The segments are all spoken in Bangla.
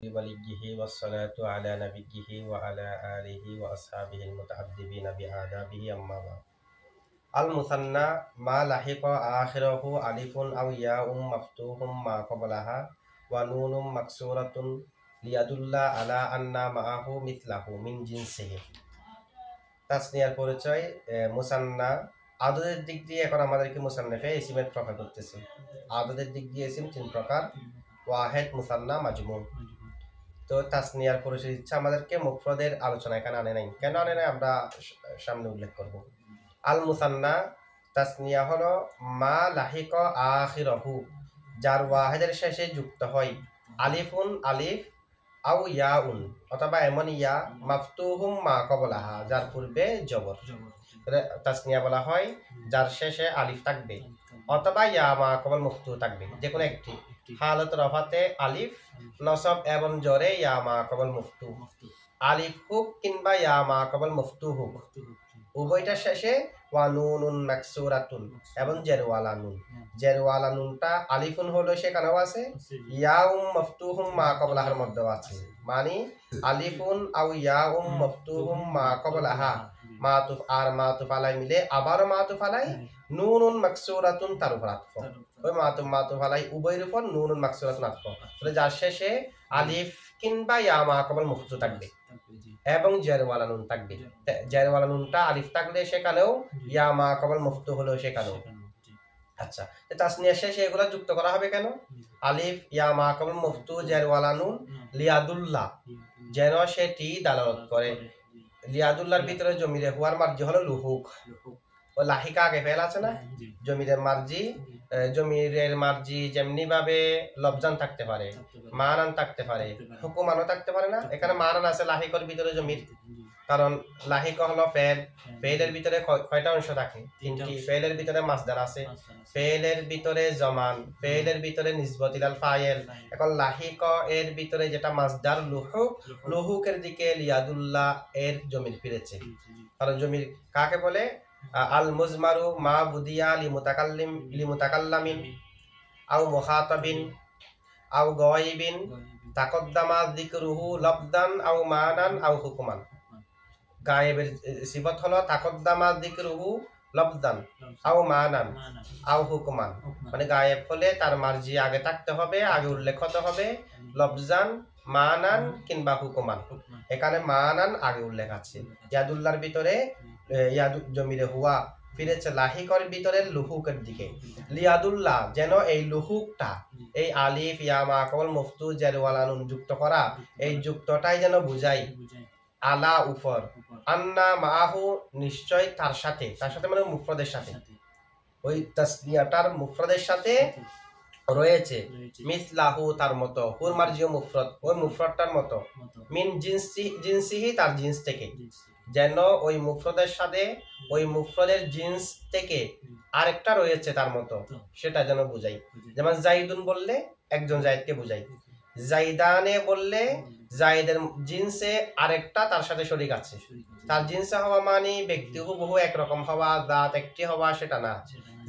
وليه والصلاة على نبيه وعلى آله وأصحابه المتعذبين بآدابه أما بعد. المثنى ما لحق آخره ألف أو ياء مفتوح ما قبلها ونون مكسورة ليدل على أن معه مثله من جنسه. তাসনিয়ার পরিচয় মুসান্না। আদদের দিক দিয়ে এখন আমাদেরকে মুসান্নাফে ইসিমের প্রকার করতেছে। আদদের দিক দিয়ে ইসিম তিন প্রকার: ওয়াহেদ, মুসান্না, মাজমু। তো তাসনিয়ার পরিচয় দিচ্ছে আমাদেরকে, মুফরদের আলোচনা এখানে আনে নাই। কেন আনে নাই আমরা সামনে উল্লেখ করব। আল মুসান্না তাসনিয়া হলো মা লাহিক আখিরহু, যার ওয়াহেদের শেষে যুক্ত হয় আলিফুন আলিফ, আও ইয়াউন অথবা এমন ইয়া, মাফতুহুম মা কবলাহা, যার পূর্বে জবর। তাসনিয়া বলা হয় যার শেষে আলিফ থাকবে অথবা ইয়া মা কবল মুফতুহ থাকবে, যে কোনো একটি। হালত রফাতে আলিফ, নসব এবং জরে ইয়া মা কবল মুফতুহ। আলিফ হুক কিংবা ইয়া মা কবল মুফতুহ হুক, উভয়টার শেষে ওয়া নুনুন মাকসুরাতুন এবং জেরওয়ালা নুন। জেরওয়ালা নুনটা আলিফুন হলো সেখানেও আছে, ইয়াউম মফতুহুম মা কবলাহার মধ্যেও আছে। মানে আলিফুন আও ইয়াউম মফতুহুম মা কবলাহা, মাতুফ আর মাতুফ আলাই মিলে আবারও মাতুফ আলাই, নুনুন মাকসুরাতুন তার উপর আতফ। ওই মাতুফ আলাই উভয়ের উপর নুনুন মাকসুরাতুন আতফ। তাহলে যার শেষে আলিফ কিংবা ইয়া মা কবল মুফতু থাকবে এবং জেরওয়ালা নুন থাকবে। জেরওয়ালা নুনটা আলিফ থাকলে সেখানেও, ইয়া মা কবল মুফতু হলেও সেখানেও। আচ্ছা, তাসনিয়া শেষে এগুলো যুক্ত করা হবে কেন? আলিফ, ইয়া মা কবল মুফতু, জেরওয়ালা নুন, লিয়াদুল্লাহ, যেন সেটি দালালত করে। লিয়াদুল্লাহর ভিতরে জমিরে হুয়ার মার্জি হলো লুহুক। ও লাহিকা আগে ফেল আছে না, জমিরের মার্জি। জমিরের মার্জি যেমনি ভাবে লবজান থাকতে পারে, মানান থাকতে পারে, হুকুমানও থাকতে পারে না। এখানে মানান আছে লাহিকর ভিতরে জমির, কারণ লাহিক হলো ফেল। ফেলের ভিতরে কয়টা অংশ থাকে? তিনটি। ফেলের ভিতরে মাসদার আছে, ফেলের ভিতরে জমান, ফেলের ভিতরে নিসবত ইলাল ফাইল। এখন লাহিক এর ভিতরে যেটা মাসদার লুহুক, লুহুকের দিকে লিয়াদুল্লাহ এর জমির ফিরেছে। কারণ জমির কাকে বলে? আল মুজমারু মা বুদিয়া লিমুতাকাল্লামিন আও মুখাতাবিন আও গায়বিন তাকদ্দামা যিকরুহু লফদান আও মানান আও হুকমান। গায়েবের সিফত হলো তাকদ্দামা যিকরুহু লফদান আও মানান আও হুকমান। মানে গায়েব হলে তার মার্জি আগে থাকতে হবে, আগে উল্লেখ হতে হবে, লফজান, মানান কিংবা হুকমান। এখানে মানান আগে উল্লেখ আছে। ইয়াদুল্লাহর ভিতরে জমিরে হুয়া ফিরেছে লাহিকর ভিতরে লুহুকের দিকে। লিয়াদুল্লাহ, যেন এই লুহুকটা, এই আলিফ, ইয়া মা কবল মুফতু, জেরওয়ালা নুন যুক্ত করা, এই যুক্তটাই যেন বুঝাই আলা উপর, আন্না মাহু নিশ্চয় তার সাথে, তার সাথে মানে মুফরদের সাথে, ওই তাসনিয়াটার মুফরদের সাথে রয়েছে মিসলাহু তার মতো, হুর মার্জিও মুফরদ, ওই মুফরদটার মতো, মিন জিনসিহি তার জিন্স থেকে, যেন ওই মুফরদের সাথে ওই মুফরদের জিন্স থেকে আরেকটা রয়েছে তার মতো, সেটা যেন বুঝাই। যেমন জাইদুন বললে একজন জাইদকে বুঝাই, জাইদানে বললে জাইদের জিন্সে আরেকটা তার সাথে শরীক আছে। তার জিন্সে হওয়া মানে ব্যক্তি হুবহু একরকম হওয়া, দাঁত একটি হওয়া, সেটা না।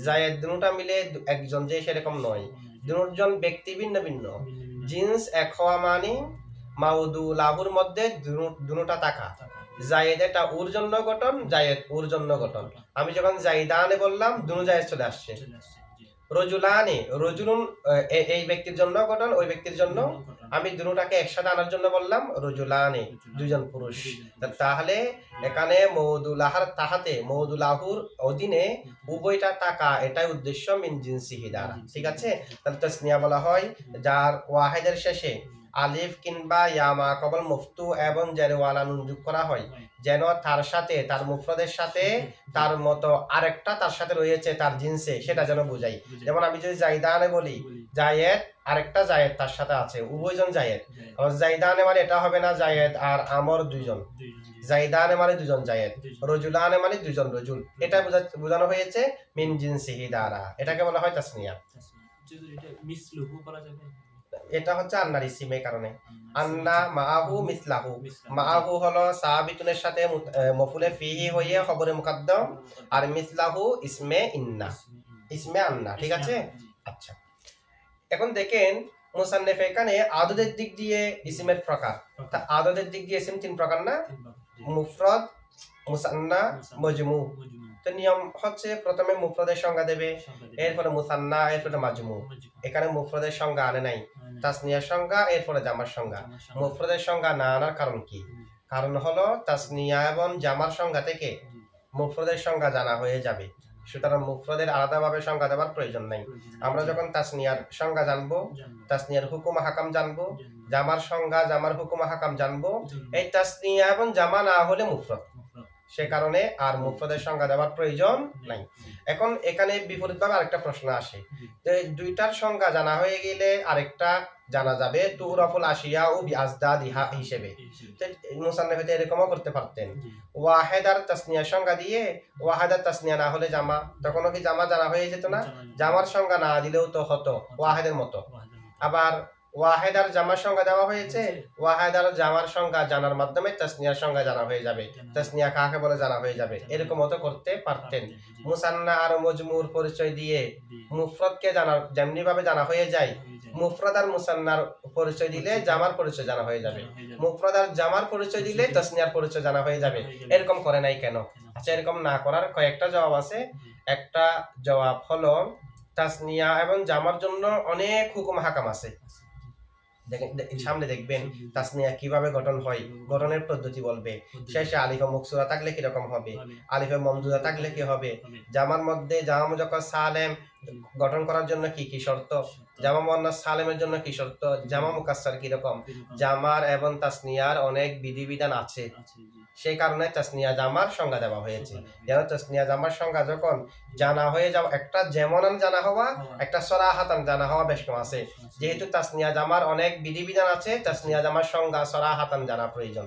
জায়েদ দুটা মিলে একজন যে সেরকম নয়, দুজন ব্যক্তি ভিন্ন ভিন্ন। জিন্স এক হওয়া মানে মাউদু লাহুর মধ্যে দুটা থাকা। জায়েদ এটা ওর জন্য গঠন, জায়েদ ওর জন্য গঠন। আমি যখন জাইদানে বললাম দুনো জায়েদ চলে আসছে। রজুলানে, রজুলুন এই ব্যক্তির জন্য গঠন, ওই ব্যক্তির জন্য। আমি দুটাকে একসাথে আনার জন্য বললাম রজুলানে, দুজন পুরুষ। তাহলে এখানে মৌদুলাহার তাহাতে, মৌদুলাহুর অধীনে উভয়টা টাকা, এটাই উদ্দেশ্য মিন জিনসিহি দ্বারা। ঠিক আছে? তাহলে তাসনিয়া বলা হয় যার ওয়াহিদের শেষে আলিফ কিংবা ইয়া মা কবল মুফতু এবং জেরওয়ালা নুন যোগ করা হয়, যেন তার সাথে, তার মুফরদের সাথে তার মতো আরেকটা তার সাথে রয়েছে তার জিন্সে, সেটা যেন বুঝাই। যেমন আমি যদি জাইদানে বলি, জায়েদ আরেকটা জায়েদ তার সাথে আছে, উভয়জন জায়েদ। জাইদানে মানে এটা হবে না জায়েদ আর আমর দুইজন, জাইদানে মানে দুজন জায়েদ, রজুলানে মানে দুজন রজুল। এটা বোঝানো হয়েছে মিন জিনসিহি দ্বারা। এটাকে বলা হয় তাসনিয়া। এটা হচ্ছে আন্নার ইসিমের কারণে। আন্না মাআহু মিসলাহু, মাআহু হলো সাবিতুনের সাথে মফুলে ফিহি হয়ে খবরে মুকদ্দম, আর মিসলাহু ইসমে ইন্না, ইসমে আন্না। ঠিক আছে? আচ্ছা, এখন দেখেন মুসান্নিফ এখানে আদদের দিক দিয়ে ইসিমের প্রকার, তা আদদের দিক দিয়ে ইসিম তিন প্রকার না, মুফরদ, মুসান্না, মজমু। তো নিয়ম হচ্ছে প্রথমে মুফরদের সংজ্ঞা দেবে, এরপরে মুসান্না, এরপরে মাজমু। এখানে মুফরদের সংজ্ঞা আনে নাই, তাসনিয়ার সংজ্ঞা, এরপরে জামার সংজ্ঞা। মুফরদের সংজ্ঞা না আনার কারণ কি? কারণ হলো তাসনিয়া এবং জামার সংজ্ঞা থেকে মুফরদের সংজ্ঞা জানা হয়ে যাবে, সুতরাং মুফরদের আলাদাভাবে সংজ্ঞা দেওয়ার প্রয়োজন নাই। আমরা যখন তাসনিয়ার সংজ্ঞা জানবো, তাসনিয়ার হুকুম হাকাম জানবো, জামার সংজ্ঞা, জামার হুকুম হাকাম জানবো, এই তাসনিয়া এবং জামা না হলে মুফরদ, সে কারণে আর মুফরদের সংজ্ঞা দেওয়ার প্রয়োজন নাই। এখন এখানে বিপরীতভাবে আরেকটা প্রশ্ন আসে, যে দুইটার সংজ্ঞা জানা হয়ে গেলে আরেকটা জানা যাবে তুরাফুল আশিয়া ও বিআজদাদিহা হিসেবে। মুসান্নিফ এরকমও করতে পারতেন, ওয়াহেদার তাসনিয়ার সংজ্ঞা দিয়ে ওয়াহেদার তাসনিয়া না হলে জামা, তখনও কি জামা জানা হয়ে যেত না? জামার সংজ্ঞা না দিলেও তো হতো ওয়াহেদের মতো। আবার ওয়াহেদার জামার সংজ্ঞা দেওয়া হয়েছে, ওয়াহেদার জামার সংজ্ঞা জানার মাধ্যমে তাসনিয়ার সংজ্ঞা জানা হয়ে যাবে, তাসনিয়া কাকে বলে জানা হয়ে যাবে, এরকম মতো করতে পারতেন। মুসান্না আর মজমুর পরিচয় দিয়ে মুফরদকে জানা যেমনি ভাবে জানা হয়ে যায়, মুফরদ আর মুসান্নার পরিচয় দিলে জামার পরিচয় জানা হয়ে যাবে, মুফরদ আর জামার পরিচয় দিলে তাসনিয়ার পরিচয় জানা হয়ে যাবে। এরকম করে নাই কেন? আচ্ছা, এরকম না করার কয়েকটা জবাব আছে। একটা জবাব হলো তাসনিয়া এবং জামার জন্য অনেক হুকুম হাকাম আছে। সামনে দেখবেন তাসনিয়া কিভাবে গঠন হয়, গঠনের পদ্ধতি বলবে। শেষে আলিফে মকসুরা থাকলে কিরকম হবে, আলিফে মমদুদা থাকলে কি হবে, জামার মধ্যে জামা মুজাক্কার সালেম গঠন করার জন্য কি কি শর্ত, জামা মুয়ান্নাস সালেমের জন্য কি শর্ত, জামা মুকাসসার কি রকম, জামার এবং তাসনিয়ার অনেক বিধিবিধান আছে। সেই কারণে তাসনিয়া জামার সংজ্ঞা দেওয়া হয়েছে, যেন তাসনিয়া জামার সংজ্ঞা যখন জানা হয়ে যাওয়া, একটা যেমন জানা হওয়া, একটা সরাহাতান জানা হওয়া বেশ কম আছে। যেহেতু তাসনিয়া জামার অনেক বিধিবিধান আছে, তাসনিয়া জামার সংজ্ঞা সরাহাতান জানা প্রয়োজন।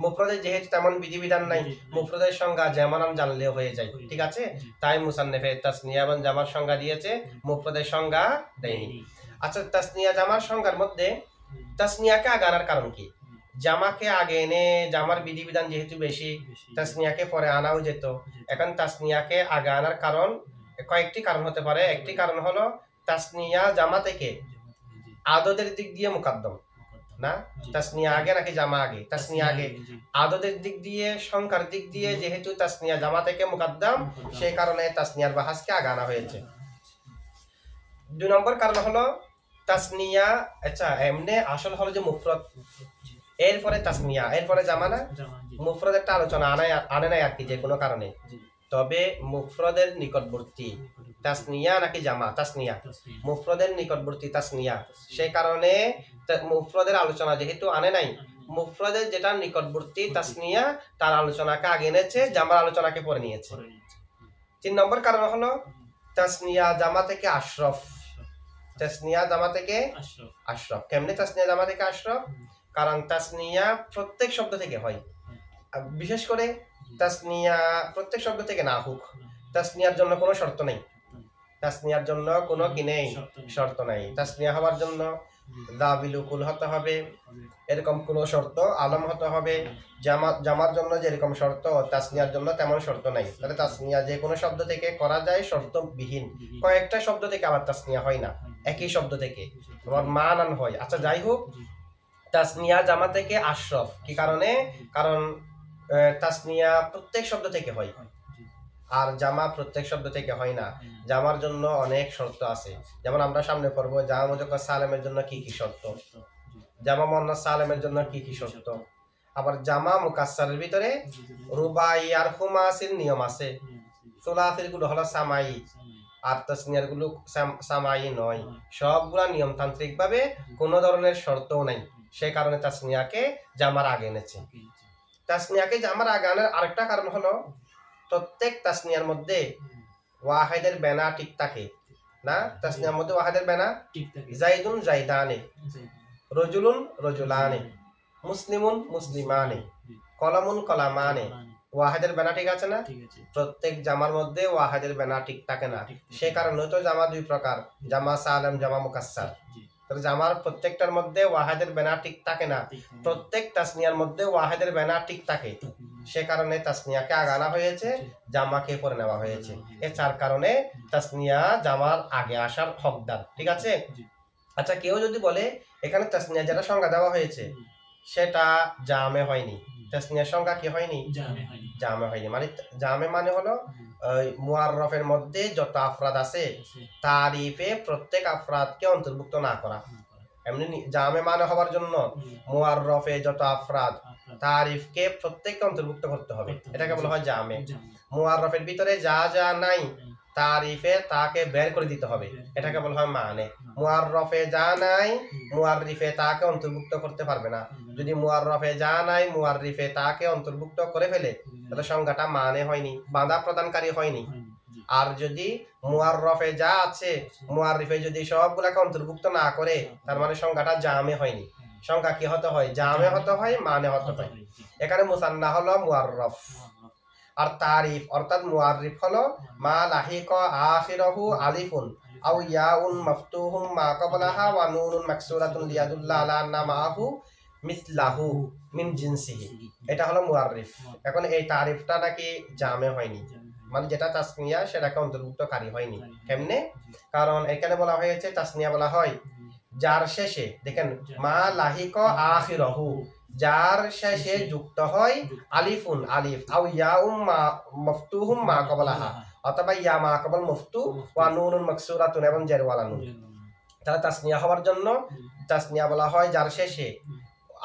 মুফরদের যেহেতু তেমন বিধিবিধান নাই, মুফরদের সংজ্ঞা যেমন জানলেও হয়ে যায়, ঠিক আছে। তাই মুসান্নিফে তাসনিয়া এবং জামার সংজ্ঞা দিয়েছে, মুফরদের সংজ্ঞা দেয়নি। আচ্ছা, তাসনিয়া জামার সংজ্ঞার মধ্যে তাসনিয়াকে আগে আনার কারণ কি? জামাকে আগে এনে জামার বিধিবিধান যেহেতু বেশি, তাসনিয়াকে পরে আনাও যেত। এখন তাসনিয়াকে আগে আনার কারণ কয়েকটি কারণ হতে পারে। একটি কারণ হলো তাসনিয়া জামা থেকে আদদের দিক দিয়ে মুকাদ্দম না, তাসনিয়া আগে নাকি জামা আগে? তাসনিয়া আগে। আদদের দিক দিয়ে, সংখ্যার দিক দিয়ে যেহেতু তাসনিয়া জামা থেকে মুকাদ্দম, সেই কারণে তাসনিয়ার বাহাসকে আগে আনা হয়েছে। 2 নম্বর কারণ হলো তাসনিয়া, আচ্ছা এমনি আসল হলো যে মুফরদ, এরপরে তাসনিয়া, এরপরে জামা না, মুফরদ একটা আলোচনা আনে নাই আর কি, যে কোনো কারণে। তবে মুফরদের নিকটবর্তী তাসনিয়া নাকি জামা? তাসনিয়া। মুফরদের নিকটবর্তী তাসনিয়া, সেই কারণে মুফরদের আলোচনা যেহেতু আনে নাই, মুফরদের যেটা নিকটবর্তী তাসনিয়া তার আলোচনাকে আগে এনেছে, জামার আলোচনাকে পরে নিয়েছে। 3 নম্বর কারণ হলো তাসনিয়া জামা থেকে আশরফ। তাসনিয়া জামা থেকে আশরফ। কেমনে তাসনিয়া জামা থেকে আশরফ? কারণ তাসনিয়া প্রত্যেক শব্দ থেকে হয়, বিশেষ করে তাসনিয়া প্রত্যেক শব্দ থেকে না হোক, তাসনিয়ার জন্য কোনো শর্ত নেই, তাসনিয়ার জন্য কোনো কি নেই, শর্ত নাই। তাসনিয়া হওয়ার জন্য দাবিলুকুল হতে হবে, এরকম কোনো শর্ত, আলম হতে হবে। জামার জন্য যেরকম শর্ত, তাসনিয়ার জন্য তেমন শর্ত নাই। তাহলে তাসনিয়া যে কোনো শব্দ থেকে করা যায়, শর্তবিহীন। কয়েকটা শব্দ থেকে আবার তাসনিয়া হয় না, একই শব্দ থেকে তোমার মানান হয়। আচ্ছা যাই হোক, তাসনিয়া জামা থেকে আশরফ কি কারণে? কারণ তাসনিয়া প্রত্যেক শব্দ থেকে হয়, আর জামা প্রত্যেক শব্দ থেকে হয় না। জামার জন্য অনেক শর্ত আছে, যেমন আমরা সামনে পড়ব জামা মুজাক্কার সালেমের জন্য কি কি শর্ত, জামা মুয়ান্নাস সালেমের জন্য কি কি শর্ত। আবার জামা মুকাসসারের ভিতরে রুবাই আর খুমাসির নিয়ম আছে, সুলাসির গুলো হলো সামাই, আর তাসনিয়ার গুলো সামাই নয়। সবগুলা নিয়মতান্ত্রিক ভাবে কোনো ধরনের শর্তও নাই, সেই কারণে তাসনিয়াকে জামার আগে এনেছে। তাসনিয়াকে জামার আগে আনার আরেকটা কারণ হলো প্রত্যেক তাসনিয়ার মধ্যে ওয়াহিদের বেনা ঠিক থাকে না, তাসনিয়ার মধ্যে ওয়াহিদের বেনা জাইদুন জাইদানে, রজুলুন রজুলানে, মুসলিমুন মুসলিমানে, কলামুন কলামানে, ওয়াহিদের বেনা ঠিক আছে না? প্রত্যেক জামার মধ্যে ওয়াহিদের বেনা ঠিক থাকে না, সে কারণে তো জামা 2 প্রকার, জামা সালেম, জামা মুকাসসার। তাহলে জামার প্রত্যেকটার মধ্যে ওয়াহিদের বেনা ঠিক থাকে না, প্রত্যেক তাসনিয়ার মধ্যে ওয়াহিদের বেনা ঠিক থাকে, সে কারণে তাসনিয়াকে আগে আনা হয়েছে, জামাকে পরে নেওয়া হয়েছে। এই 4 কারণে তাসনিয়া জামার আগে আসার হকদার, ঠিক আছে। আচ্ছা, কেউ যদি বলে এখানে তাসনিয়া যেটা সংজ্ঞা দেওয়া হয়েছে সেটা জামে হয়নি, তাসনিয়ার সংজ্ঞা কি হয়নি, জামে হয়নি, মানে জামে মানে হলো মুআররফের মধ্যে যত আফরাদ আছে তারিফে প্রত্যেক আফরাদকে অন্তর্ভুক্ত না করা। এমনি জামে মানে হওয়ার জন্য মুআররফে যত আফরাদ তারিফকে প্রত্যেককে অন্তর্ভুক্ত করতে হবে, এটাকে বলা হয় জামে। মুআররফের ভিতরে যা যা নাই তারিফে তাকে বের করে দিতে হবে, এটাকে বলা হয় মানে। মুআররফে যা নাই মুআররিফে তাকে অন্তর্ভুক্ত করতে পারবে না, যদি মুআররফে যা নাই মুআররিফে তাকে অন্তর্ভুক্ত করে ফেলে তাহলে সংজ্ঞাটা মানে হয়নি, বাঁধা প্রদানকারী হয়নি। আর যদি মুআররফে যা আছে মুআররিফে যদি সবগুলাকে অন্তর্ভুক্ত না করে তার মানে সংজ্ঞাটা জামে হয়নি। সংজ্ঞা কি হতে হয়, জামে হতে হয়, মানে হতে হয়। এখানে মুসান্না হলো মুআররফ, আর তারিফ অর্থাৎ মুআররিফ হলো মা লাহিকা আখিরাহু আলিফুন আও ইয়াউন মাফতুহুম মা ক্বাবলাহা ওয়া নুনুন মাকসুরাতুন লিয়াদুল্লা আলা আন্না মাহু মিসলাহু মিন জিনসিহি, এটা হলো মুআররিফ। এখন এই তারিফটা নাকি জামে হয়নি, মানে যেটা তাসনিয়া সেটাকে অন্তর্ভুক্তকারী হয়নি। কেমনে? কারণ এখানে বলা হয়েছে তাসনিয়া বলা হয় যার শেষে, দেখেন মা লাহিকা আখিরাহু, যার শেষে যুক্ত হয় আলিফুন আলিফ আও ইয়াউম মাফতুহুম মা ক্বাবলাহা, অথবা ইয়া মা ক্বাবল মফতু ওয়া নুনুন মাকসুরাতুন এবং জের ওয়ালা নুন। তাহলে তাসনিয়া হওয়ার জন্য তাসনিয়া বলা হয় যার শেষে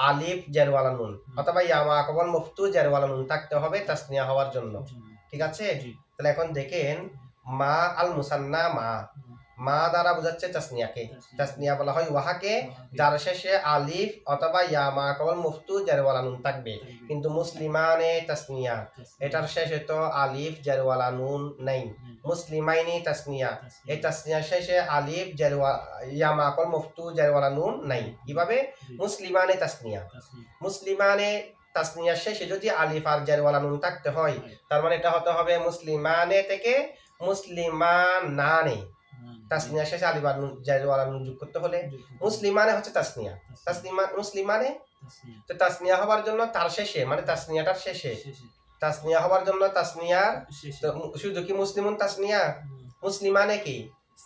আলিফ জের ওয়ালা নুন অথবা ইয়া মা ক্বাবল মফতু জের ওয়ালা নুন থাকতে হবে তাসনিয়া হওয়ার জন্য, ঠিক আছে? তাহলে এখন দেখেন মা আল মুসান্না মা দ্বারা বোঝাচ্ছে তাসনিয়াকে, তাসনিয়া বলা হয় ওয়াহাকে যার শেষে আলিফ অথবা ইয়া মা ক্বাবল মফতু জের ওয়ালা নুন থাকবে। কিন্তু মুসলিমানে তাসনিয়া, এটার শেষে তো আলিফ জের ওয়ালা নুন নাই। মুসলিমাইনি তাসনিয়া, এই তাসনিয়ার শেষে আলিফ জের ইয়া মা ক্বাবল মফতু জের ওয়ালা নুন নাই। কিভাবে? মুসলিমানে তাসনিয়া, মুসলিমানে তাসনিয়ার শেষে যদি আলিফ আর জের ওয়ালা নুন থাকতে হয় তার মানে এটা হতে হবে মুসলিমানে থেকে মুসলিমানানে। তাসনিয়া শেষে আলিফ আর জের ওয়ালা নুন যোগ করতে হলে মুসলিমানে হচ্ছে তাসনিয়া, মুসলিমানে। তো তাসনিয়া হওয়ার জন্য তার শেষে মানে তাসনিয়াটার শেষে, তাসনিয়া হওয়ার জন্য তাসনিয়ার শুধু কি মুসলিমুন তাসনিয়া, মুসলিমানে কি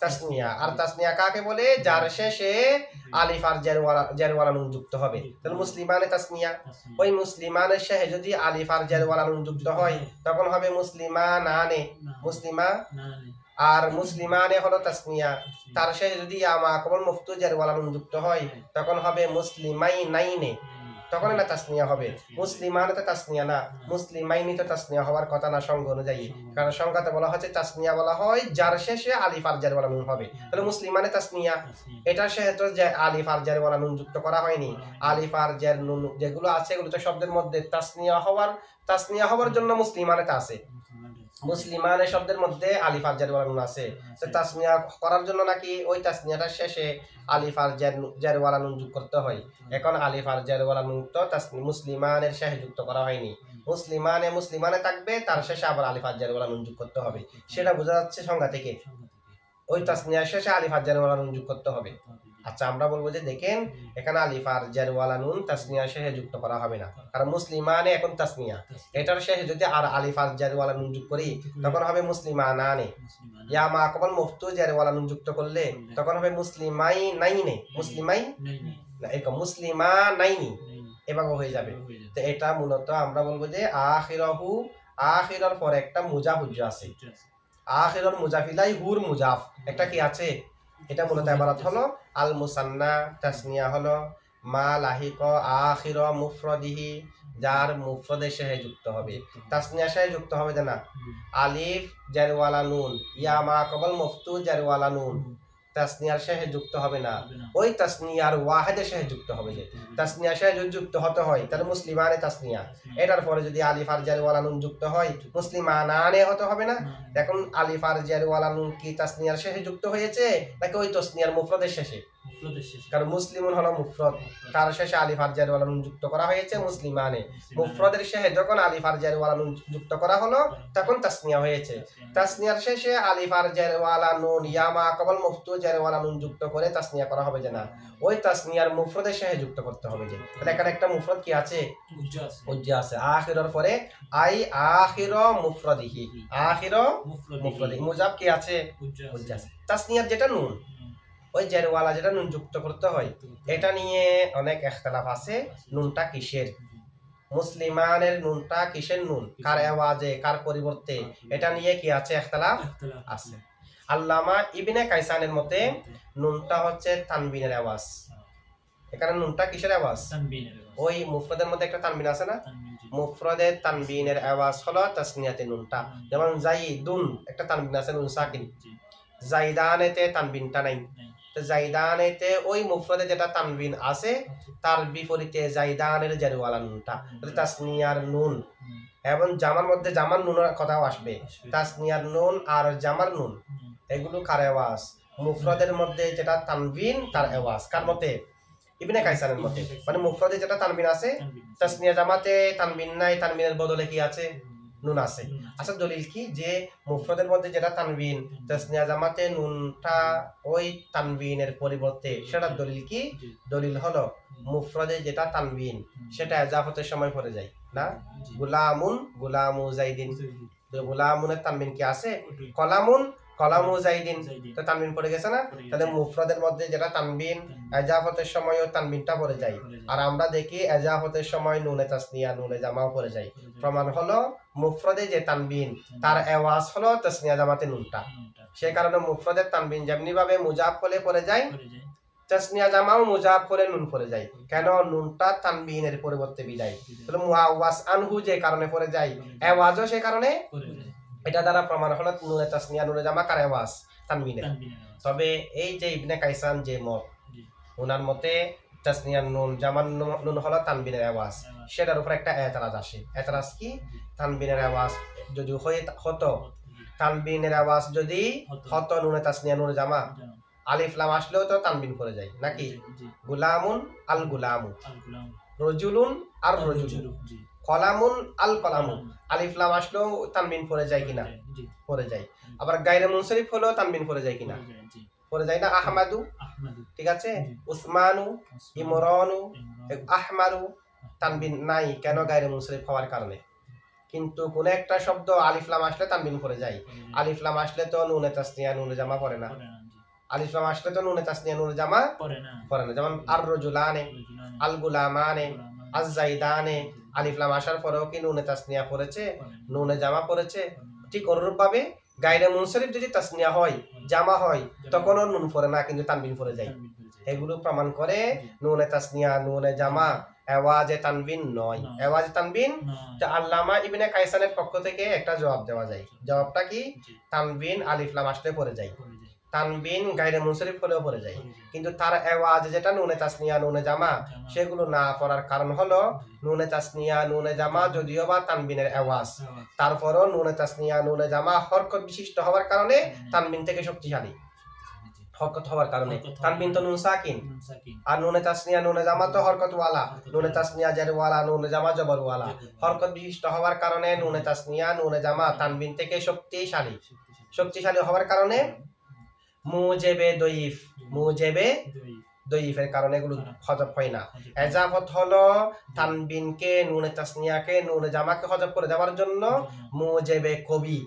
তাসনিয়া। আর তাসনিয়া কাকে বলে? যার শেষে আলিফ আর জের ওয়ালা নুন যুক্ত হবে। তাহলে মুসলিমানে তাসনিয়া, ওই মুসলিমানের শেষে যদি আলিফ আর জের ওয়ালা নুন যুক্ত হয় তখন হবে মুসলিমানানে, মুসলিমা। আর মুসলিমানে হলো তাসনিয়া, তার শেষে যদি ইয়া মা ক্বাবল মফতু জের ওয়ালা নুন যুক্ত হয় তখন হবে মুসলিমাইনাইনে, তখন এটা তাসনিয়া হবে। মুসলিমানে তো তাসনিয়া না, মুসলিমাইনি তো তাসনিয়া হওয়ার কথা না সংজ্ঞা অনুযায়ী, কারণ সংজ্ঞাতে বলা হচ্ছে তাসনিয়া বলা হয় যার শেষে আলিফ আর জের ওয়ালা নুন হবে। তাহলে মুসলিমানে তাসনিয়া, এটার শেষে তো যে আলিফ আর জের ওয়ালা নুন যুক্ত করা হয়নি। আলিফ আর জের নুন যেগুলো আছে এগুলো তো শব্দের মধ্যে তাসনিয়া হওয়ার জন্য মুসলিমানেতে আছে, মুসলিমানে শব্দের মধ্যে আলিফ আর জের ওয়ালা নুন আছে। তো তাসনিয়া করার জন্য নাকি ওই তাসনিয়াটার শেষে আলিফ আর জের ওয়ালা নুন যোগ করতে হয়। এখন আলিফ আর জের ওয়ালা নুন তো মুসলিমানের শেষে যুক্ত করা হয়নি, মুসলিমানে থাকবে, তার শেষে আবার আলিফ আর জের ওয়ালা নুন যোগ করতে হবে। সেটা বোঝা যাচ্ছে সংজ্ঞা থেকে, ওই তাসনিয়ার শেষে আলিফ আর জের ওয়ালা নুন যোগ করতে হবে। আচ্ছা, আমরা বলবো যে দেখেন এখানে আলিফ আর জের ওয়ালা নুন তাসনিয়ার শেষে যুক্ত করা হবে না, কারণ মুসলিমানে এখন তাসনিয়া, এটার শেষে যদি আর আলিফ আর জের ওয়ালা নুন যোগ করি তখন হবে মুসলিমানানে। ইয়া মা ক্বাবল মফতু জের ওয়ালা নুন যুক্ত করলে তখন হবে মুসলিমাইনাইনে, মুসলিমানাইনি, এভাবে হয়ে যাবে। তো এটা মূলত আমরা বলবো যে আখিরাহু, আখিরার পরে একটা মুজাফ আছে, আখিরার মুজাফিলাই হুর মুজাফ একটা কি আছে, এটা মূলত ইবারত হলো আল মুসান্না। তাসনিয়া হলো মা লাহিকা আখির মুফরদিহি, যার মুফরদের শেষে যুক্ত হবে, তাসনিয়া শেষে যুক্ত হবে যে না আলিফ জের ওয়ালা নুন, ইয়া মা ক্বাবল মফতু জের ওয়ালা নুন, তাসনিয়ার শেষে যুক্ত হবে না, ওই তাসনিয়ার ওয়াহিদের শেষে যুক্ত হবে। যে তাসনিয়ার শেষে যদি যুক্ত হতে হয় তাহলে মুসলিমানে তাসনিয়া, এটার পরে যদি আলিফ আর জের ওয়ালা নুন যুক্ত হয় মুসলিমানানে হতে হবে না। এখন আলিফ আর জের ওয়ালা নুন কি তাসনিয়ার শেষে যুক্ত হয়েছে নাকি ওই তাসনিয়ার মুফরদের শেষে? কারণ মুসলিমুন হলো মুফরদ, তার শেষে আলিফ আর জের ওয়ালা নুন যুক্ত করা হয়েছে মুসলিমানে। মুফরদের শেষে যখন আলিফ আর জের ওয়ালা নুন যুক্ত করা হলো তখন তাসনিয়া হয়েছে। তাসনিয়ার শেষে আলিফ আর জের ওয়ালা নুন ইয়া মা ক্বাবল মফতু জের ওয়ালা নুন যুক্ত করে তাসনিয়া করা হবে যে না, ওই তাসনিয়ার মুফরদের শেষে যুক্ত করতে হবে। যে তাহলে এখানে একটা মুফরদ কি আছে? উজ্জা আছে। আখিরের পরে আই আখির মুফরদিহি, আখির মুফরদিহি, মুজাফ কি আছে? উজ্জা আছে। তাসনিয়ার যেটা নুন ওই জেরওয়ালা যেটা নুন যুক্ত করতে হয়, এটা নিয়ে অনেক ইখতিলাফ আছে। নুনটা কিসের, মুসলিমানের নুনটা কিসের নুন, কার আওয়াজে, কার পরিবর্তে, এটা নিয়ে কি আছে, ইখতিলাফ আছে। আল্লামা ইবনে কাইসানের মতে নুনটা হচ্ছে তানবিনের আওয়াজ। এখানে নুনটা কিসের আওয়াজ, ওই মুফরদের মধ্যে একটা তানবিন আছে না, মুফরদের তানবিনের আওয়াজ হলো তাসনিয়াতে নুনটা। যেমন জাইদুন একটা তানবিন আছে নুন সাকিন, জাইদানেতে তানবিনটা নাই। তো জাইদানেতে ওই মুফরদে যেটা তানবিন আছে তার বিপরীতে জাইদানের জেরওয়ালা নুনটা, তাসনিয়ার নুন। এবং জামার মধ্যে জামার নুনের কথাও আসবে, তাসনিয়ার নুন আর জামার নুন, এগুলো কার আওয়াজ, মুফরদের মধ্যে যেটা তানবিন তার আওয়াজ। কার মতে, ইবনে কাইসানের মতে। মানে মুফরদে যেটা তানবিন আছে, তাসনিয়া জামাতে তানবিন নাই, তানবিনের বদলে কি আছে, নুন আছে। আচ্ছা দলিল কি, যে মুফরদের মধ্যে যেটা তানবিন, তাসনিয়া জামাতে নুনটা ওই তানবিনের পরিবর্তে, সেটা দলিল কি, দলিল হলো মুফরদে যেটা তানবিন সেটা ইজাফতের সময় পড়ে যায় না, গুলামুন গুলামু জাইদিন, গুলামুনের তানবিন কি আছে, কলামুন কলামু জাইদিন, তো তানবিন পড়ে গেছে না। তাহলে মুফরদের মধ্যে যেটা তানবিন, ইজাফতের সময়ও তানবিনটা পড়ে যায়। আর আমরা দেখি ইজাফতের সময় নুনে তাসনিয়া নুনে জামাও পড়ে যায়। প্রমাণ হলো মুফরদে যে তানবিন তার আওয়াজ হলো তাসনিয়া জামাতে নুনটা। সেই কারণে মুফরদের তানবিন যেমনি ভাবে মুজাফ হলে পড়ে যায়, তাসনিয়া জামাও মুজাফ হলে নুন পড়ে যায়। কেন, নুনটা তানবিনের পরিবর্তে বিদায়। তাহলে মুআওয়াজ আনহু যে কারণে পড়ে যায়, আওয়াজও সেই কারণে। এটা দ্বারা প্রমাণ হলো নুনে তাসনিয়া নুনে জামা কার আওয়াজ, তানবিনের। তবে এই যে ইবনে কাইসান যে মত, ওনার মতে তাসনিয়ার নুন জামান নুন হলো তানবিনের আওয়াজ, সেটার উপর একটা এতরাজ আসে। এতরাজ কি, তানবিনের আওয়াজ যদি হতো, তানবিনের আওয়াজ যদি হতো নুনে তাসনিয়া নুনে জামা, আলিফ লাম আসলেও তো তানবিন পড়ে যায় নাকি, গুলামুন আল গুলামু, রজুলুন আর রজুলু, কলামুন আল কলামু, আলিফ লাম আসলেও তানবিন পড়ে যায় কিনা, পড়ে যায়। আবার গায়রে মুনসরিফ হলেও তানবিন পড়ে যায় কিনা, পড়ে যায় না, আহমাদু, ঠিক আছে, উসমানু, ইমরানু, আহমারু, তানবিন নাই কেন, গায়রে মুনসরিফ হওয়ার কারণে। কিন্তু কোন একটা শব্দ আলিফ লাম আসলে তানবিন পড়ে যায়, আলিফ লাম আসলে তো নুনে তাসনিয়া নুনে জামা পড়ে না, আলিফ লাম আসলে তো নুনে তাসনিয়া নুনে জামা পড়ে না। যেমন আর রজুলানে, আল গুলামানে, আজ জাইদানে, আলিফ লাম আসার পরেও কি নুনে তাসনিয়া পড়েছে, নুনে জামা পড়েছে। ঠিক অনুরূপ ভাবে গায়রে মুনসরিফ যদি তাসনিয়া হয়, জামা হয়, তখনও নুন পড়ে না, কিন্তু তানবিন পড়ে যায়। এগুলো প্রমাণ করে নুনে তাসনিয়া নুনে জামা আওয়াজে তানবিন নয়, আওয়াজে তানবিন। আল্লামা ইবনে কাইসানের পক্ষ থেকে একটা জবাব দেওয়া যায়। জবাবটা কি, তানবিন আলিফ লাম আসলে পড়ে যায়, তানবিন গায়রে মুনসরিফ হলেও পড়ে যায়, কিন্তু তার আওয়াজ যেটা নুনে তাসনিয়া নুনে জামা, সেগুলো না পড়ার কারণ হলো নুনে তাসনিয়া নুনে জামা যদিও বা তানবিনের আওয়াজ, তারপরও নুনে তাসনিয়া নুনে জামা হরকত বিশিষ্ট হওয়ার কারণে তানবিন থেকে শক্তিশালী, হরকত হওয়ার কারণে। তানবিন তো নুন সাকিন, আর নুনে তাসনিয়া নুনে জামা তো হরকত ওয়ালা, নুনে তাসনিয়া জের ওয়ালা, নুনে জামা জবর ওয়ালা, হরকত বিশিষ্ট হওয়ার কারণে নুনে তাসনিয়া নুনে জামা তানবিন থেকে শক্তিশালী, শক্তিশালী হওয়ার কারণে মুজেবে দয়ীফ, মুজেবে দয়ীফের কারণে এগুলো হযফ হয় না। ইজাফত হলো তানবিনকে নুনে তাসনিয়াকে নুনে জামাকে হযফ করে দেওয়ার জন্য মুজেবে কবি,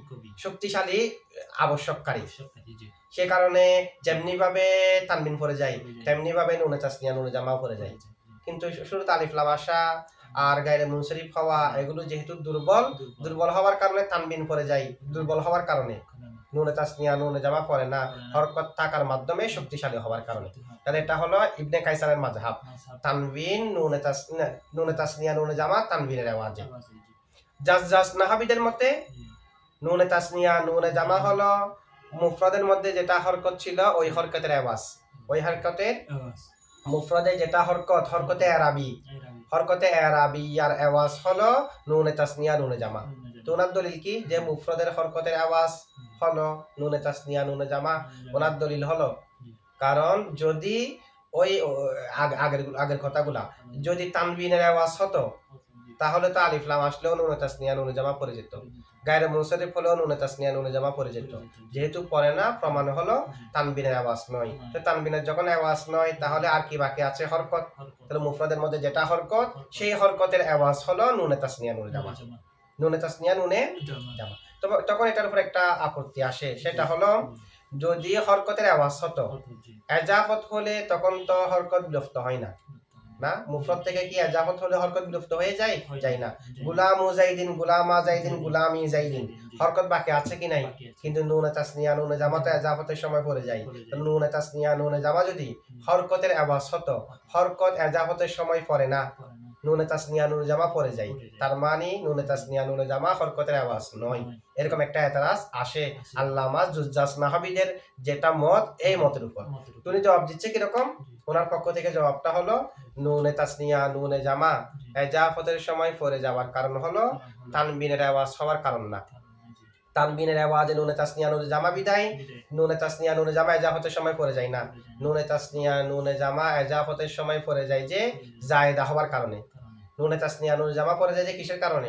শক্তিশালী আবশ্যককারী। সে কারণে যেমনি ভাবে তানবিন পড়ে যায়, তেমনি ভাবে নুনে তাসনিয়া নুনে জামাও পড়ে যায়। কিন্তু শুরুতে আলিফ লাম আসা আর গায়রে মুনসরিফ হওয়া, এগুলো যেহেতু দুর্বল হওয়ার কারণে তানবিন পড়ে যায়, দুর্বল হওয়ার কারণে নুনে তাসনিয়া নুনে জামা পড়ে না, হরকত থাকার মাধ্যমে শক্তিশালী হওয়ার কারণে। তাহলে এটা হলো ইবনে কাইসানের মাযহাব, তানবিন নুনে তাসনিয়া নুনে জামা তানবিনের আওয়াজে। জাজ নাহাবীদের মতে নুনে তাসনিয়া নুনে জামা হলো মুফরদের মধ্যে যেটা হরকত ছিল ওই হরকতের আওয়াজ, ওই হরকতের মুফরদে যেটা হরকতে আরাবি, হরকতে আরাবিয়ার আওয়াজ হলো নুনে তাসনিয়া নুনে জামা। তো ওনার দলিল কি, যে মুফরদের হরকতের আওয়াজ হলো নুনে তাসনিয়া নুনে জামা, ওনার দলিল হলো কারণ যদি ওই আগের কথাগুলা যদি তানবিনের আওয়াজ হতো, তাহলে তো আলিফ লাম আসলেও নুনে তাসনিয়া নুনে জামা পড়ে যেত, গায়রে মুনসরিফ হলেও নুনে তাসনিয়া নুনে জামা পড়ে যেত। যেহেতু পড়ে না, প্রমাণ হলো তানবিনের আওয়াজ নয়। তো তানবিনের যখন আওয়াজ নয়, তাহলে আর কি বাকি আছে, হরকত। তাহলে মুফরদের মধ্যে যেটা হরকত, সেই হরকতের আওয়াজ হলো নুনে তাসনিয়া নুনে জামা, নুনে তাসনিয়া নুনে জামা। তখন এটার উপর একটা আপত্তি আসে, সেটা হলো যদি হরকতের আওয়াজ হতো, এজাফত হলে তখন তো হরকত বিলুপ্ত হয় না, না? মুফরদ থেকে কি এজাফত হলে হরকত বিলুপ্ত হয়ে যায়? যায় না। গুলামু জাইদিন, গুলামা জাইদিন, গুলামি জাইদিন, হরকত বাকি আছে কি নাই? কিন্তু নুনে তাসনিয়া নুনে জামা তো এজাফতের সময় পড়ে যায়। নুনে তাসনিয়া নুনে জামা যদি হরকতের আওয়াজ হতো, হরকত এজাফতের সময় পড়ে না, নুনে তাসনিয়া নুনে জামা পড়ে যায়। তার মানে নুনে তাসনিয়া নুনে জামা হরকতের আওয়াজ নয়। এরকম একটা এতরাজ আসে আল্লামা জুজ্জাস নাহাবিদের, যেটা মত এই মতের উপর। তুমি জবাব দিচ্ছে কিরকম? ওনার পক্ষ থেকে জবাবটা হলো নুনে তাসনিয়া নুনে জামা এজাফতের সময় পড়ে যাওয়ার কারণ হলো তানবিনের আওয়াজ হওয়ার কারণ না। তানবিনের আওয়াজে নুনে তাসনিয়া নুনে জামা বিদায়, নুনে তাসনিয়া নুনে জামা এজাফতের সময় পড়ে যায় না। নুনে তাসনিয়া নুনে জামা এজাফতের সময় পড়ে যায় যে জায়েদা হওয়ার কারণে। নুনে তাসনিয়া নুনে জামা পড়ে যায় যে কিসের কারণে?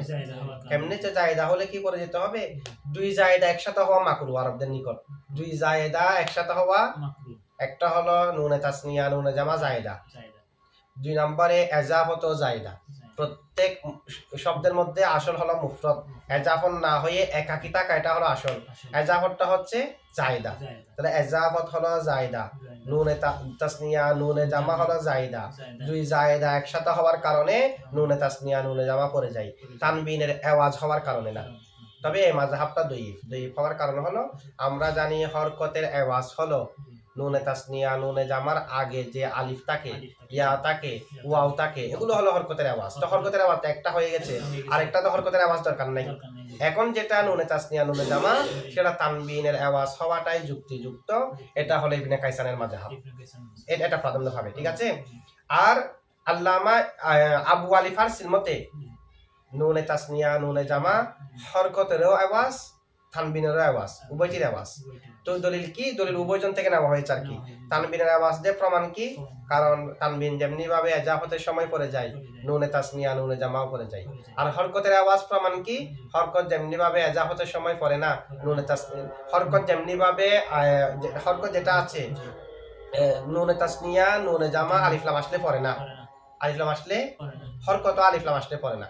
কেমনে? তো জায়েদা হলে কি পড়ে যেতে হবে? দুই জায়েদা একসাথে হওয়া মাকরু আরবদের নিকট। দুই জায়েদা একসাথে হওয়া, একটা হলো নুনে তাসনিয়া নুনে জামা জায়েদা, দুই নম্বরে এজাফত ও জায়েদা। প্রত্যেক শব্দের মধ্যে আসল হলো মুফরদ, এজাফত না হয়ে একাকি থাকা এটা হলো আসল। এজাফতটা হচ্ছে জায়েদা, তাহলে এজাফত হলো জায়েদা, নুনে তাসনিয়া নুনে জামা হলো জায়েদা। দুই জায়েদা একসাথে হওয়ার কারণে নুনে তাসনিয়া নুনে জামা পড়ে যায়, তানবিনের আওয়াজ হওয়ার কারণে না। তবে এই মাযহাবটা দঈফ হওয়ার কারণ হলো আমরা জানি হরকতের আওয়াজ হলো নুনে তাসনিয়া নুনে জামার আগে যে আলিফ থাকে, ইয়া থাকে, ওয়াও থাকে, এগুলো হলো হরকতের আওয়াজ। তো হরকতের আওয়াজ একটা হয়ে গেছে, আরেকটা তো হরকতের আওয়াজ দরকার নাই। এখন যেটা নুনে তাসনিয়া নুনে জামা সেটা তানবিনের আওয়াজ হওয়াটাই যুক্তিযুক্ত। এটা হলো ইবনে কাইসানের মাযহাব, এটা প্রাধান্য পাবে। ঠিক আছে? আর আল্লামা আবু আলী ফারসির মতে নুনে তাসনিয়া নুনে জামা হরকতেরও আওয়াজ, তানবিনেরও আওয়াজ, উভয়টির আওয়াজ। তো দলিল কি? দলিল উভয়জন থেকে নেওয়া হয়েছে আর কি। তানবিনের আওয়াজ দিয়ে প্রমাণ কি? কারণ তানবিন যেমনি ভাবে এজাফতের সময় পড়ে যায়, নুনে তাসনিয়া নুনে জামাও পড়ে যায়। আর হরকতের আওয়াজ প্রমাণ কি? হরকত যেমনি ভাবে এজাফতের সময় পড়ে না, নুনে তাসনিয়া হরকত যেমনি ভাবে হরকত যেটা আছে নুনে তাসনিয়া নুনে জামা আলিফ লাম আসলে পড়ে না, আলিফ লাম আসলে হরকত আলিফ লাম আসলে পড়ে না।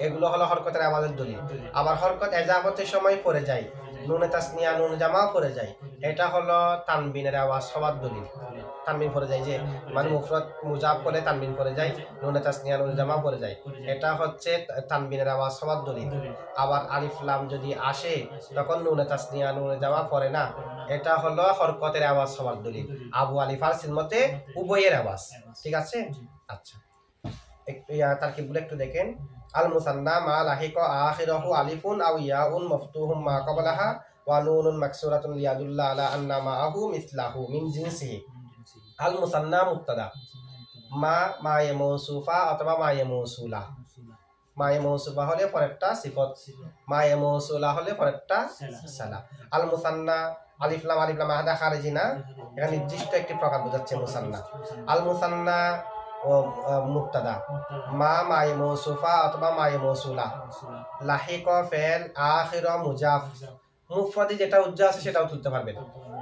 এগুলো হলো হরকতের আওয়াজের দলিল। আবার হরকত এজাফতের সময় পড়ে যায়, নুনে তাসনিয়া নুনে জামাও পড়ে যায়, এটা হলো তানবিনের আওয়াজ হওয়ার দলিল। তানবিন পড়ে যায় যে মানে মুফরদ মুজাফ করলে তানবিন পড়ে যায়, নুনে তাসনিয়া নুনে জামাও পড়ে যায়, এটা হচ্ছে তানবিনের আওয়াজ হওয়ার দলিল। আবার আলিফ লাম যদি আসে তখন নুনে তাসনিয়া নুনে জামা পড়ে না, এটা হলো হরকতের আওয়াজ হওয়ার দলিল। আবু আলী ফারসির মতে উভয়ের আওয়াজ। ঠিক আছে? আচ্ছা, একটু তারকিবগুলো একটু দেখেন। আল মুসান্না মা লাহিকা আখিরাহু আলিফুন আও ইয়াউন মাফতুহুম মা ক্বাবলাহা ওয়া নুনুন মাকসুরাতুন লিয়াদুল্লা আলা আন্না মাআহু মিসলাহু মিন জিনসিহি। আল মুসান্না মুবতাদা, মায়ে মৌসুফা অথবা মায়ে মৌসুলা। মায়ে মৌসুফা হলে পরেরটা সিফত, মায়ে মৌসুলা হলে পরেরটা সালা। আল মুসান্না আলিফ লাম আহাদা খারিজি না, এখানে নির্দিষ্ট একটি প্রকার বোঝাচ্ছে মুসান্না। আল মুসান্না ও মুবতাদা, মায়ে মৌসুফা অথবা মায়ে মৌসুলা, লাহিক ফেল আখির মুজাফ। মুফরদি যেটা উজ্জা আছে সেটাও তুলতে পারবেন,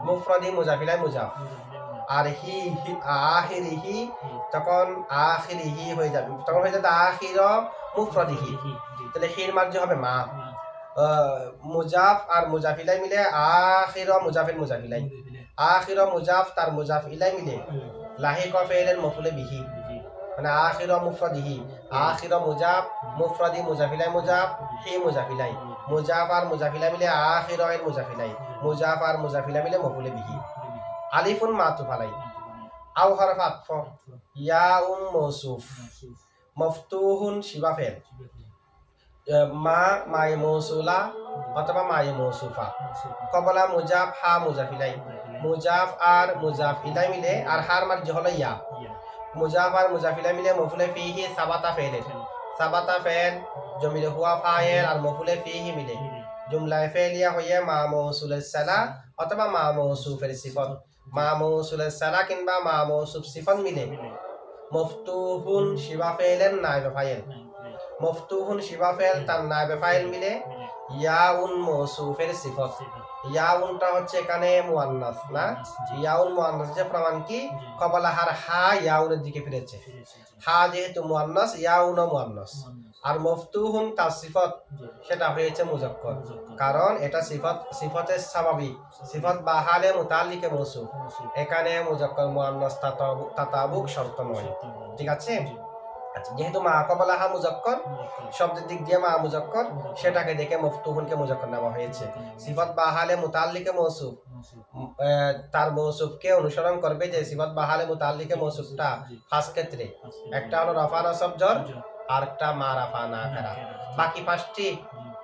মুফরদি মুজাফিলাই মুজাফ। আর হি আখিরিহি, তখন আখিরিহি হয়ে যাবে, তখন হয়ে যাবে আখির মুফরদিহি, তাহলে হির মার্জি হবে মা। মুজাফ আর মুজাফিলাই মিলে আখির মুজাফিল মুজাফিলাই, আখির মুজাফ তার মুজাফিলাই মিলে লাহিক ফেলের মফুলে বিহি, মানে আখির মুফরদিহি, আখির মুজাফ মুফরদি মুজাফিলাই মুজাফ, হি মুজাফিলাই, মুজাফ আর মুজাফিলাই মিলে আখির মুজাফিলাই, মুজাফ আর মুজাফিলাই মিলে মফুলে বিহি। আলিফুন মাতুফ আলাই, আও হরফ আতফ, ইয়াউন মৌসুফ, মফতুহুন শিবা ফেল, মায়ে মৌসুলা অথবা মায়ে মৌসুফা, কবলা মুজাফ হা মুজাফিলাই, মুজাফ আর মুজাফিলাই মিলে আর হার মার্জি হলো ইয়া, মুজাফ আর মুজাফিলাই মিলে মফুলে ফিহি সাবাতা ফেলে, সাবাতা ফেল জমিলে হুয়া ফায়েল আর মফুলে ফিহি মিলে জুমলায়ে ফেলিয়া হয়ে মা মৌসুলের সালা অথবা মা মৌসুফের সিফত, মা মৌসুলের সালা কিংবা মা মৌসুফ সিফত মিলে মফতুহুন শিবা ফেলের নায়েবে ফাইল, মফতুহুন শিবা ফেল তার নায়েবে ফাইল মিলে ইয়াউন মৌসুফের সিফত, ইয়াউনটা হচ্ছে এখানে মুয়ান্নাস না, ইয়াউন মুয়ান্নাস যে প্রমাণ কি কবলাহার হা ইয়াউনের দিকে ফিরেছে, হা যেহেতু মুয়ান্নাস ইয়াউনও মুয়ান্নাস। আর মফতুহুন তার সিফত সেটা হয়েছে মুজাক্কর, কারণ এটা সিফতের স্বাভাবিক সিফত বা হালে মুতাল্লিকে মৌসুফ, এখানে মুজাক্কর মুয়ান্নাস তাতাবুক শর্ত নয়। ঠিক আছে। আচ্ছা, যেহেতু মা কবলাহা মুজাক্কর, শব্দের দিক দিয়ে মা মুজাক্কর, সেটাকে দেখে মফতুহুনকে মুজাক্কর নেওয়া হয়েছে। সিফত বা হালে মুতাল্লিকে মৌসুফ তার মৌসুফকে অনুসরণ করবে যে সিফত বা হালে মুতাল্লিকে মৌসুফটা ফার্স্ট ক্ষেত্রে একটা হলো রফা নাসব জর, আর একটা মা রাফা না কারা। বাকি পাঁচটি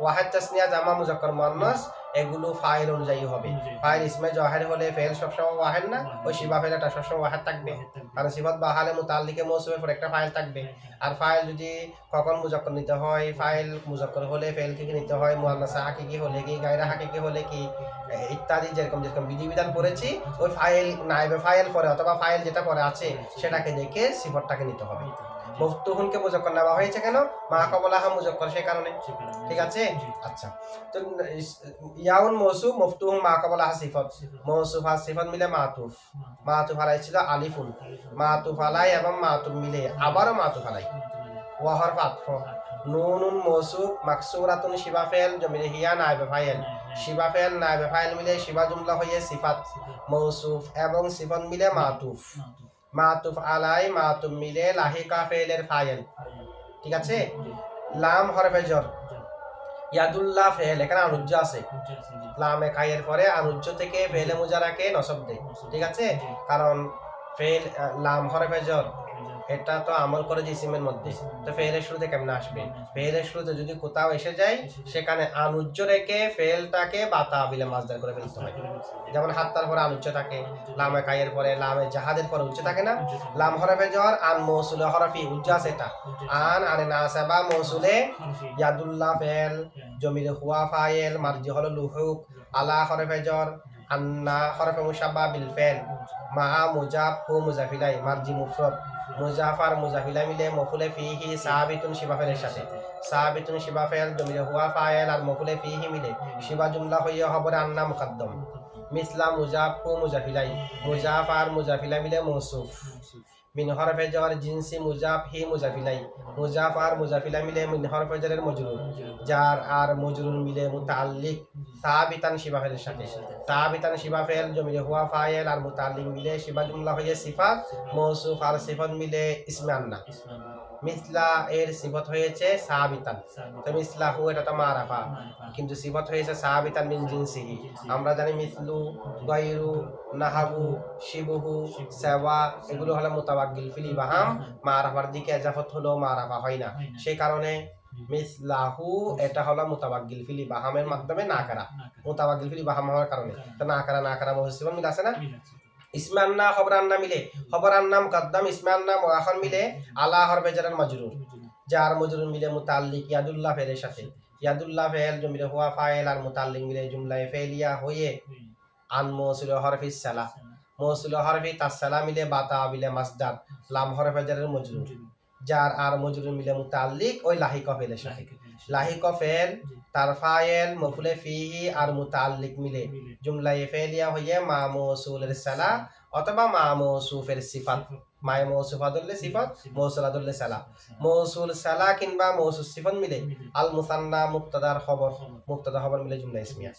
ওয়াহিদ তাসনিয়া জামা মুজাক্কর মুয়ান্নাস এগুলো ফাইল অনুযায়ী হবে। ফাইল ইসমে জাহির হলে ফেল সবসময় ওয়াহিদ না, ওই শিবা ফেলটা সবসময় ওয়াহিদ থাকবে, কারণ সিফত বা হালে মুতাল্লিকে মৌসুফের পর একটা ফাইল থাকবে। আর ফাইল যদি কখন মুজাক্কর নিতে হয়, ফাইল মুজাক্কর হলে ফেল কি নিতে হয়, মুয়ান্নাস হাকিকি হলে কি, গায়রা হাকিকি হলে কি, ইত্যাদি যেরকম যেরকম বিধিবিধান পড়েছি, ওই ফাইল নাইবে ফাইল পরে অথবা ফাইল যেটা পরে আছে সেটাকে দেখে সিফতটাকে নিতে হবে। মফতুহুনকে মুজাক্কর নেওয়া হয়েছে কেন? মা কবলাহা মুজাক্কর, সেই কারণে। ঠিক আছে। আচ্ছা, তো ইয়াউন মৌসুফ, মফতুহুন মা কবলাহা সিফত, মৌসুফ আর সিফত মিলে মাতুফ, মাতুফ আলাই ছিল আলিফুন, মাতুফ আলাই এবং মাতুফ মিলে আবারও মাতুফ আলাই, ওয়া হরফ আতফ, নুনুন মৌসুফ মাকসুরাতুন শিবা ফেল জমিরে হিয়া নাইবে ফাইল, শিবা ফেল নাইবে ফাইল মিলে শিবা জুমলা হয়ে সিফাত, মৌসুফ এবং সিফত মিলে মাতুফ, মাতুফ আলাই মাতুফ মিলে লাহিকা ফেলের ফাইল। ঠিক আছে। লাম হরফে জর, ইয়াদুল্লাহ ফেল, এখানে আনুজ্জ আছে, লামে খাইয়ের পরে আনুজ্জ থেকে ফেলে মুজারাকে নসব দেয়। ঠিক আছে। কারণ ফেল লাম হরফে জর এটা তো আমল করে জিসিমের মধ্যে, তো ফেলের শুরুতে কেমনে আসবে? ফেলের শুরুতে যদি কোথাও এসে যায় সেখানে আনুজ্জ রেখে ফেলটাকে বাতা বিলে মাজদার করে ফেলতে হয়। যেমন হাত্তার পরে আনুজ্জ থাকে, লামে কাইয়ের পরে লামে জাহাদের পরে উজ্জ থাকে না। লাম হরফে জর আন মৌসুলে হরফি উজ্জ আছে, এটা আন আনে নাসাবা মৌসুলে ইয়াদুল্লাহ ফেল জমিরে হুয়া ফাইল মারজি হলো লুহুক, আলা হরফে জর আন্না হরফে মুশাব্বা বিল ফেল, মা মুজাফ হু মুজাফিলাই মারজি মুফরদ, মুজাফার মুজাফিলা মিলে মফুলে ফিহি সাহাবিতুন শিবা ফেলের সাথে, সাহাবিতুন শিবা ফেল জমিরে হুয়া ফাইল আর মফুলে ফিহি মিলে শিবা জুমলা হইয়া খবরে আন্না মুকাদ্দম, মিসলা মুজাফ হু মুজাফিলাই, মুজাফ আর মুজাফিলা মিলে মৌসুফ, মিন হরফে জর জিনসি মুজাফ হি মুজাফিলাই, মুজাফ আর মুজাফিলা মিলে মিন হরফে জরের মজরুর, জার আর মজরুর মিলে মুতাআল্লিক সাবিতান শিবা ফেলের সাথে, সাবিতান শিবা ফেল জমিরে হুয়া ফাইল আর মুতাআল্লিক মিলে শিবা জুমলা হয়ে সিফাত, মৌসুফ আর সিফাত মিলে ইসমে আন্না। মিসলা এর সিফত হয়েছে সাবিতান, তো মিসলাহু এটা তো মারাফা, কিন্তু সিফত হয়েছে সাবিতান মিন জিনসিহি। আমরা জানি মিসলু, গায়রু, নাহাবু, শিবহু, সাওয়া এগুলো হলো মুতাওয়াক্কিল ফিল ইবহাম, মারাফার দিকে ইজাফত হলো মারাফা হয় না, সেই কারণে মিসলাহু এটা হলো মুতাওয়াক্কিল ফিল ইবহামের মাধ্যমে না করা, মুতাওয়াক্কিল ফিল ইবহাম হওয়ার কারণে তো না করা মুহসিবন মিল আছে না। ইসমে আন্না খবর আন্না মিলে, খবর আন্না মুকদ্দম, ইসমে আন্না মুআখার মিলে আলা হরফে জারের মাজরুর, জার মজরুর মিলে মুতাআল্লিক ইয়াদুল্লাহ ফেলের সাথে, ইয়াদুল্লাহ ফেল জমিরে হুয়া ফাইল আর মুতাআল্লিক মিলে জুমলায়ে ফেলিয়া হয়ে আন মৌসুল হরফি সালা, মৌসুল হরফি তাসালা মিলে বাতা মিলে মাসদার, লাম হরফে জারের মজরুর, জার আর মজরুর মিলে মুতাআল্লিক ওই লাহিক ফেলের সাথে, লাহিক ফেল তার ফাইল মফুলে ফিহি আর মুতাআল্লিক মিলে জুমলায়ে ফেলিয়া হয়ে মা মৌসুলের সালা অথবা মা মৌসুফের সিফাত, মা মৌসুফাদুল্লে সিফাত মৌসুলাদুল্লে সালা, মৌসুল সালা কিংবা মৌসুল সিফাত মিলে আল মুসান্না মুক্তাদার খবর, মুক্তাদা খবর মিলে জুমলা ইসমিয়া।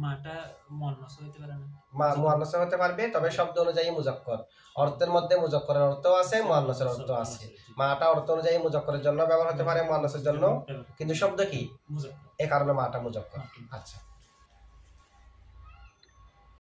মাটা মুয়ান্নাস হতে পারে না, মা মুয়ান্নাস হতে পারবে, তবে শব্দ অনুযায়ী মুজাক্কর, অর্থের মধ্যে মুজাক্করের অর্থ আছে, মুয়ান্নাসের অর্থ আছে। মাটা অর্থ অনুযায়ী মুজাক্করের জন্য ব্যবহার হতে পারে, মুয়ান্নাসের জন্য, কিন্তু শব্দ কি, এ কারণে মাটা মুজাক্কর। আচ্ছা।